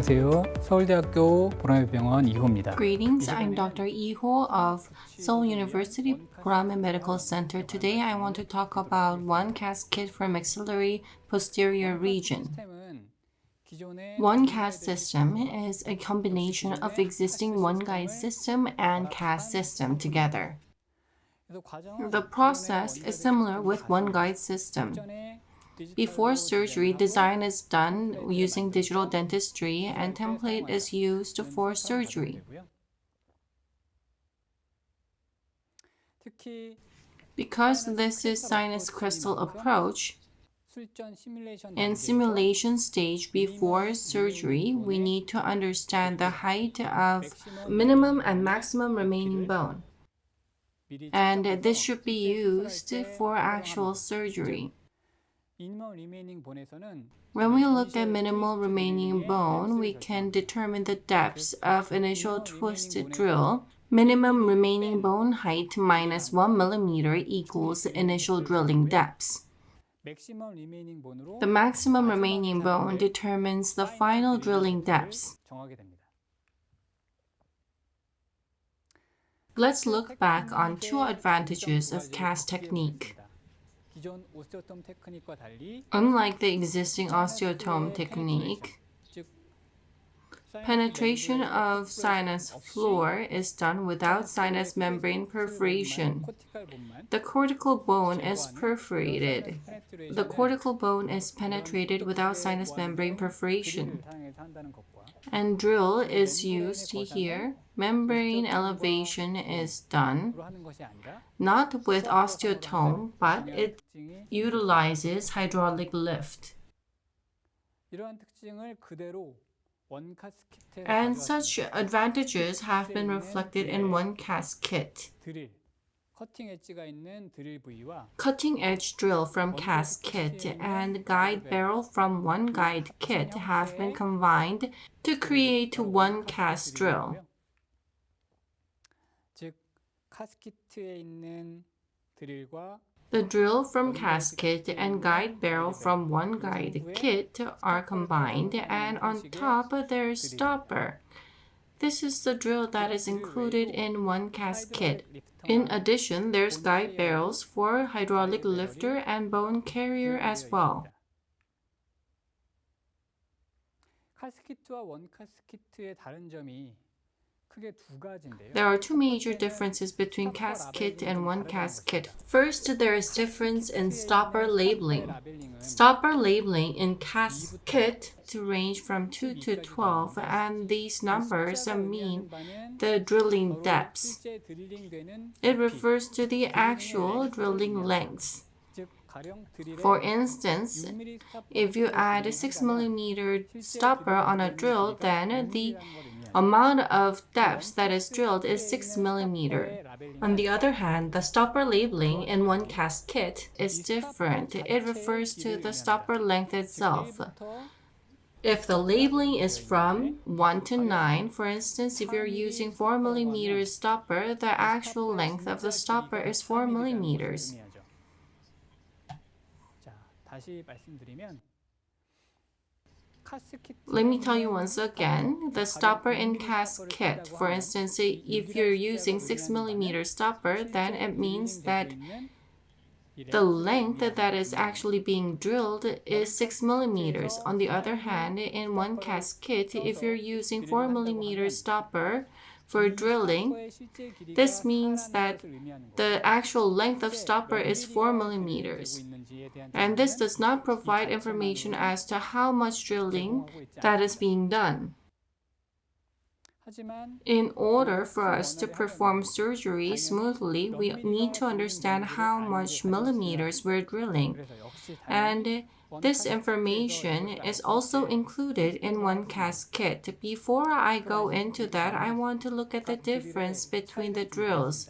안녕하세요. 서울대학교 보라매병원 이호입니다. Greetings, I'm Dr. Iho of Seoul University Brahman Medical Center. Today I want to talk about OneCAS kit for maxillary posterior region. OneCAS system is a combination of existing OneGuide system and CAS system together. The process is similar with OneGuide system. Before surgery, design is done using digital dentistry and template is used for surgery. Because this is sinus crystal approach, in simulation stage before surgery, we need to understand the height of minimum and maximum remaining bone. And this should be used for actual surgery. When we look at minimal remaining bone, we can determine the depths of initial twisted drill. Minimum remaining bone height minus 1 millimeter equals initial drilling depths. The maximum remaining bone determines the final drilling depths. Let's look back on two advantages of CAS technique. Unlike the existing osteotome technique, penetration of sinus floor is done without sinus membrane perforation. The cortical bone is perforated. The cortical bone is penetrated without sinus membrane perforation. And drill is used here. Membrane elevation is done not with osteotome, but it utilizes hydraulic lift. And such advantages have been reflected in OneCAS kit. Cutting edge drill from CAS kit and guide barrel from OneGuide kit have been combined to create OneCAS drill. The drill from CAS kit and guide barrel from OneGuide kit are combined, and on top there is stopper. This is the drill that is included in OneCAS kit. In addition, there's guide barrels for hydraulic lifter and bone carrier as well. There are two major differences between CAS kit and OneCAS kit. First, there is difference in stopper labeling. Stopper labeling in CAS kit to range from 2 to 12, and these numbers mean the drilling depths. It refers to the actual drilling lengths. For instance, if you add a 6 millimeter stopper on a drill, then the amount of depth that is drilled is 6 millimeter. On the other hand, the stopper labeling in OneCAS kit is different. It refers to the stopper length itself. If the labeling is from 1 to 9, for instance, if you're using 4 millimeter stopper, the actual length of the stopper is 4 millimeters. Let me tell you once again, the stopper in CAS kit, for instance, if you're using 6 millimeter stopper, then it means that the length that is actually being drilled is 6 millimeters. On the other hand, in OneCAS kit, if you're using 4 millimeter stopper for drilling, this means that the actual length of stopper is 4 millimeters. And this does not provide information as to how much drilling that is being done. In order for us to perform surgery smoothly, we need to understand how much millimeters we're drilling. And this information is also included in OneCAS kit. Before I go into that, I want to look at the difference between the drills.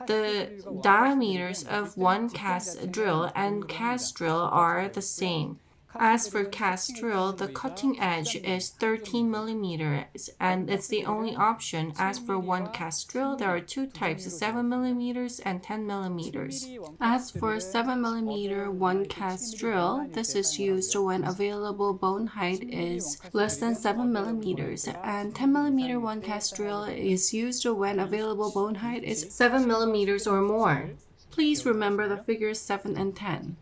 The diameters of OneCAS drill and CAS drill are the same. As for cast drill, the cutting edge is 13 millimeters, and it's the only option. As for OneCAS drill, there are two types, 7 millimeters and 10 millimeters. As for 7 millimeter OneCAS drill, this is used when available bone height is less than 7 millimeters, and 10 millimeter OneCAS drill is used when available bone height is 7 millimeters or more. Please remember the figures 7 and 10.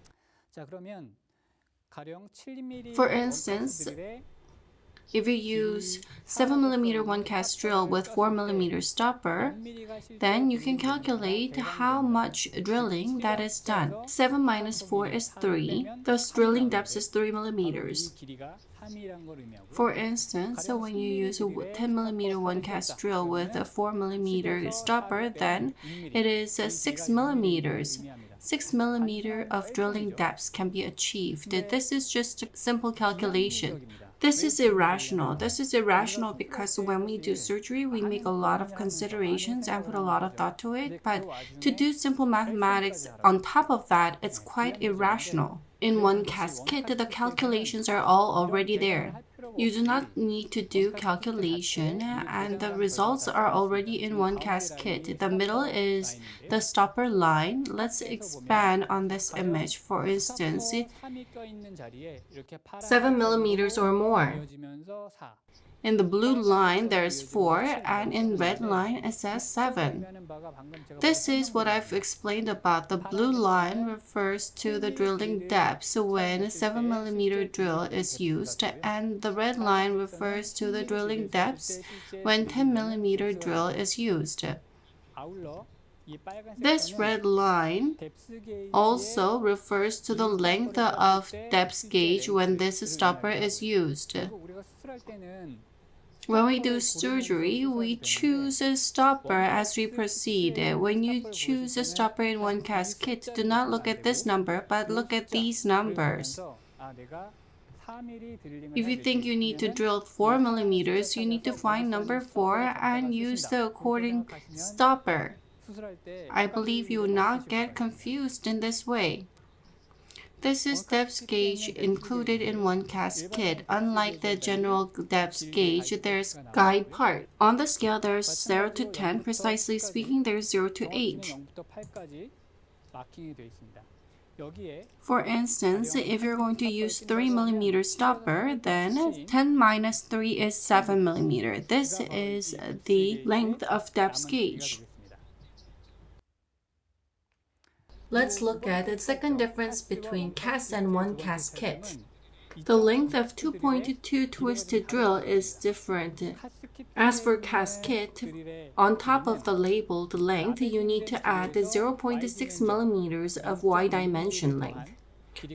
For instance, if you use 7 millimeter OneCAS drill with 4 millimeter stopper, then you can calculate how much drilling that is done. 7 minus 4 is 3, thus drilling depth is 3 millimeters. For instance, when you use a 10 millimeter OneCAS drill with a 4 millimeter stopper, then it is 6 millimeters. 6 millimeter of drilling depth can be achieved. This is just a simple calculation. This is irrational. This is irrational because when we do surgery, we make a lot of considerations and put a lot of thought to it. But to do simple mathematics on top of that, it's quite irrational. In OneCAS kit, the calculations are all already there. You do not need to do calculation, and the results are already in OneCAS kit. The middle is the stopper line. Let's expand on this image. For instance, 7 millimeters or more. In the blue line, there's 4, and in red line, it says 7. This is what I've explained about. The blue line refers to the drilling depth when 7 millimeter drill is used, and the red line refers to the drilling depth when 10 millimeter drill is used. This red line also refers to the length of depth gauge when this stopper is used. When we do surgery, we choose a stopper as we proceed. When you choose a stopper in OneCAS kit, do not look at this number, but look at these numbers. If you think you need to drill 4 millimeters, you need to find number 4 and use the according stopper. I believe you will not get confused in this way. This is depth gauge included in OneCAS kit. Unlike the general depth gauge, there's guide part. On the scale, there's 0 to 10. Precisely speaking, there's 0 to 8. For instance, if you're going to use 3 millimeter stopper, then 10 minus 3 is 7 millimeter. This is the length of depth gauge. Let's look at the second difference between CAS and OneCAS kit. The length of 2.2 twisted drill is different. As for CAS kit, on top of the labeled length, you need to add 0.6 millimeters of Y dimension length.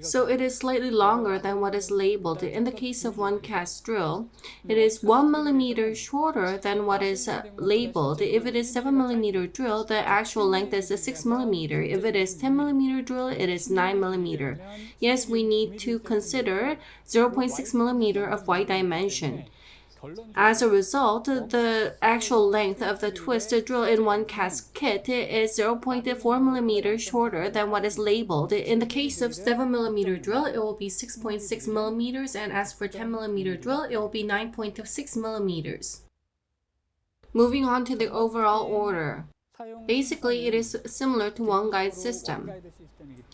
So it is slightly longer than what is labeled. In the case of OneCAS drill, it is 1 millimeter shorter than what is labeled. If it is 7 millimeter drill, the actual length is 6 millimeter. If it is 10 millimeter drill, it is 9 millimeter. Yes, we need to consider 0.6 millimeter of Y dimension. As a result, the actual length of the twisted drill in OneCAS kit is 0.4 millimeters shorter than what is labeled. In the case of 7 millimeter drill, it will be 6.6 millimeters, and as for 10 millimeter drill, it will be 9.6 millimeters. Moving on to the overall order. Basically, it is similar to OneGuide system.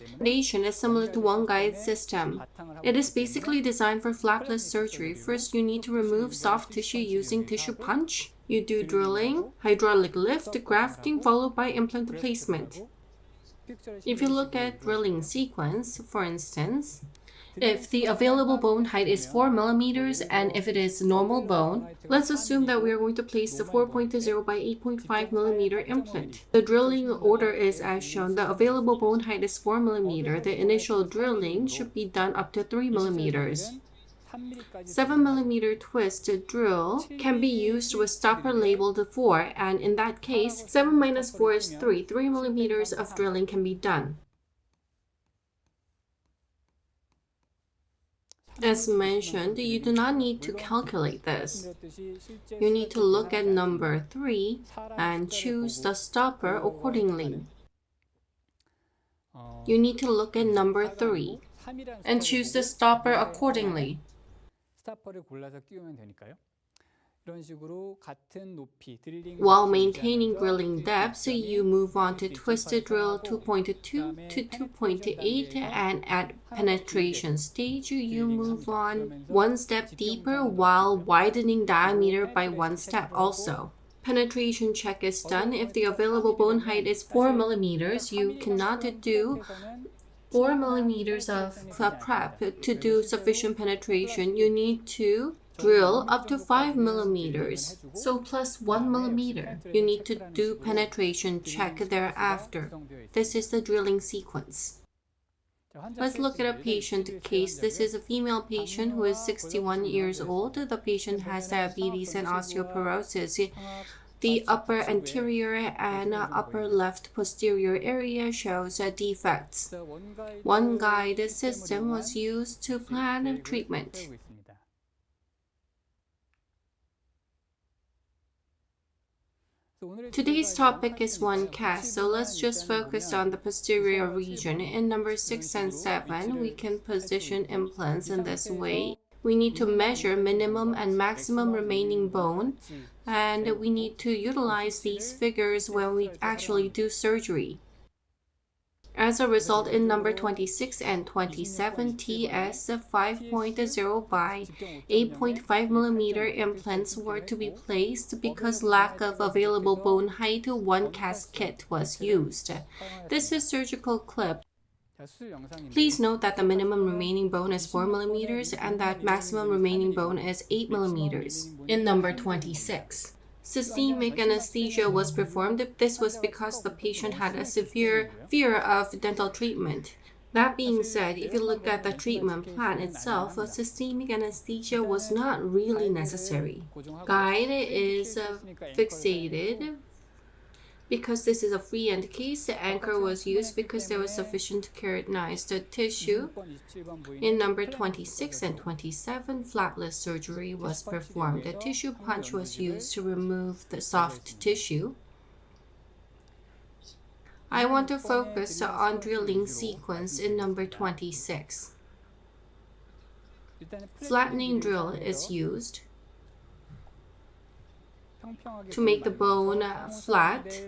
Foundation is similar to OneGuide system. It is basically designed for flapless surgery. First, you need to remove soft tissue using tissue punch. You do drilling, hydraulic lift, grafting, followed by implant placement. If you look at drilling sequence, for instance, if the available bone height is 4 millimeters and if it is normal bone, let's assume that we are going to place the 4.0 by 8.5 millimeter implant. The drilling order is as shown. The available bone height is 4 millimeter. The initial drilling should be done up to 3 millimeters. 7 millimeter twist drill can be used with stopper labeled 4, and in that case, 7 minus 4 is 3. 3 millimeters of drilling can be done. As mentioned, you do not need to calculate this. You need to look at number 3 and choose the stopper accordingly. You need to look at number 3. and choose the stopper accordingly. 스타퍼를 골라서 끼우면 되니까요. 이런 식으로 같은 높이 드릴링 While maintaining drilling depth, you move on to twisted drill 2.2 to 2.8, and at penetration stage, you move on one step deeper while widening diameter by one step also. Penetration check is done. If the available bone height is 4 millimeters, you cannot do 4 millimeters of prep to do sufficient penetration. You need to drill up to 5 millimeters, so plus 1 millimeter. You need to do penetration check thereafter. This is the drilling sequence. Let's look at a patient case. This is a female patient who is 61 years old. The patient has diabetes and osteoporosis. The upper anterior and upper left posterior area shows defects. One guide system was used to plan treatment. Today's topic is OneCAS, so let's just focus on the posterior region. In number 6 and 7, we can position implants in this way. We need to measure minimum and maximum remaining bone, and we need to utilize these figures when we actually do surgery. As a result, in number 26 and 27, TS 5.0 by 8.5 millimeter implants were to be placed because lack of available bone height, OneCAS kit was used. This is surgical clip. Please note that the minimum remaining bone is 4 millimeters and that maximum remaining bone is 8 millimeters. In number 26, systemic anesthesia was performed. This was because the patient had a severe fear of dental treatment. That being said, if you look at the treatment plan itself, systemic anesthesia was not really necessary. Guide is fixated. Because this is a free end case, the anchor was used because there was sufficient keratinized tissue. In number 26 and 27, flapless surgery was performed. A tissue punch was used to remove the soft tissue. I want to focus on drilling sequence in number 26. Flattening drill is used to make the bone flat,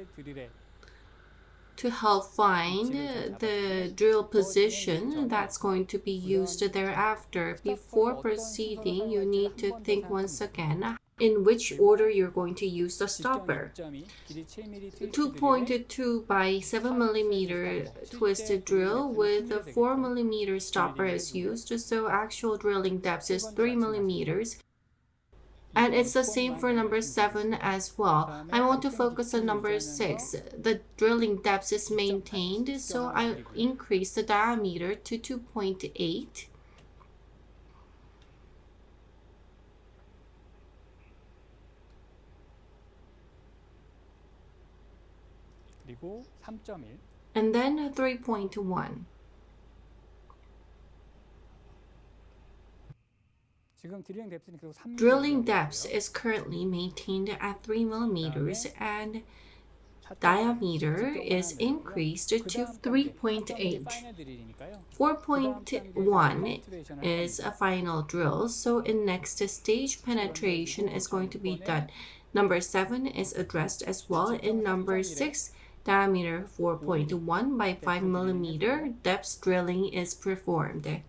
to help find the drill position that's going to be used thereafter. Before proceeding, you need to think once again in which order you're going to use the stopper. 2.2 by 7 millimeter twisted drill with a 4 millimeter stopper is used, so actual drilling depth is 3 millimeters. And it's the same for number 7 as well. I want to focus on number 6. The drilling depth is maintained, so I increase the diameter to 2.8. And then 3.1. Drilling depth is currently maintained at 3 millimeters and diameter is increased to 3.8. 4.1 is a final drill, so in next stage, penetration is going to be done. Number 7 is addressed as well. In number 6, diameter 4.1 by 5 millimeter, depth drilling is performed.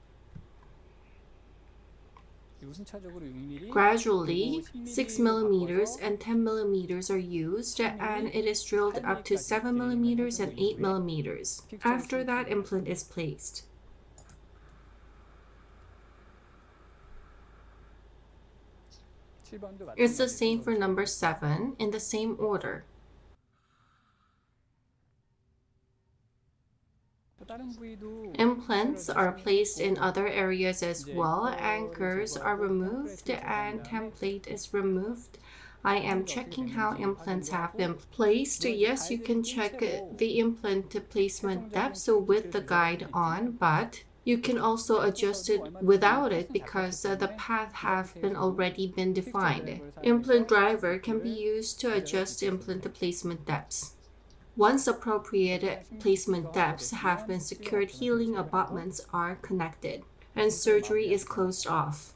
Gradually, 6 millimeters and 10 millimeters are used, and it is drilled up to 7 millimeters and 8 millimeters. After that, implant is placed. It's the same for number 7 in the same order. Implants are placed in other areas as well. Anchors are removed and template is removed. I am checking how implants have been placed. Yes, you can check the implant placement depth with the guide on, but you can also adjust it without it because the path have already been defined. Implant driver can be used to adjust implant placement depths. Once appropriate placement depths have been secured, healing abutments are connected, and surgery is closed off.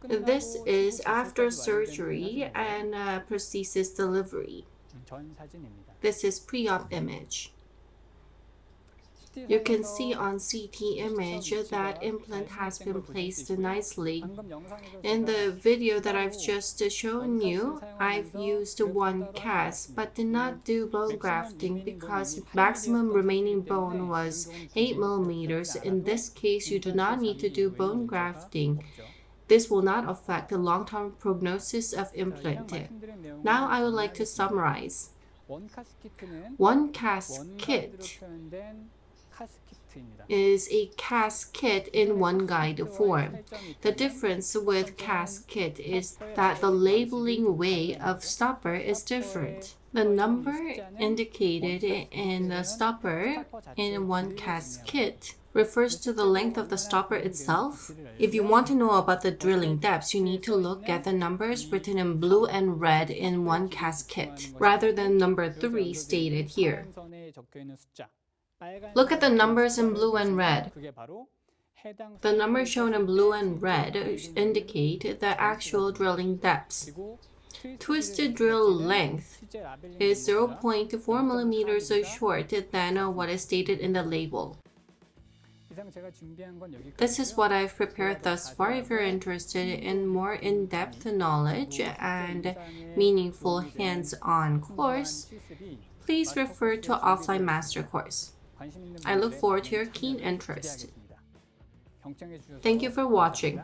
This is after surgery and prosthesis delivery. This is pre-op image. You can see on CT image that implant has been placed nicely. In the video that I've just shown you, I've used OneCAS but did not do bone grafting because maximum remaining bone was 8 millimeters. In this case, you do not need to do bone grafting. This will not affect the long-term prognosis of implant. Now I would like to summarize. OneCAS kit is a CAS kit in one guide form. The difference with CAS kit is that the labeling way of stopper is different. The number indicated in the stopper in OneCAS kit refers to the length of the stopper itself. If you want to know about the drilling depths, you need to look at the numbers written in blue and red in OneCAS kit, rather than number 3 stated here. Look at the numbers in blue and red. The numbers shown in blue and red indicate the actual drilling depths. Twisted drill length is 0.4 millimeters short than what is stated in the label. This is what I've prepared thus far. If you're interested in more in-depth knowledge and meaningful hands-on course, please refer to offline master course. I look forward to your keen interest. Thank you for watching.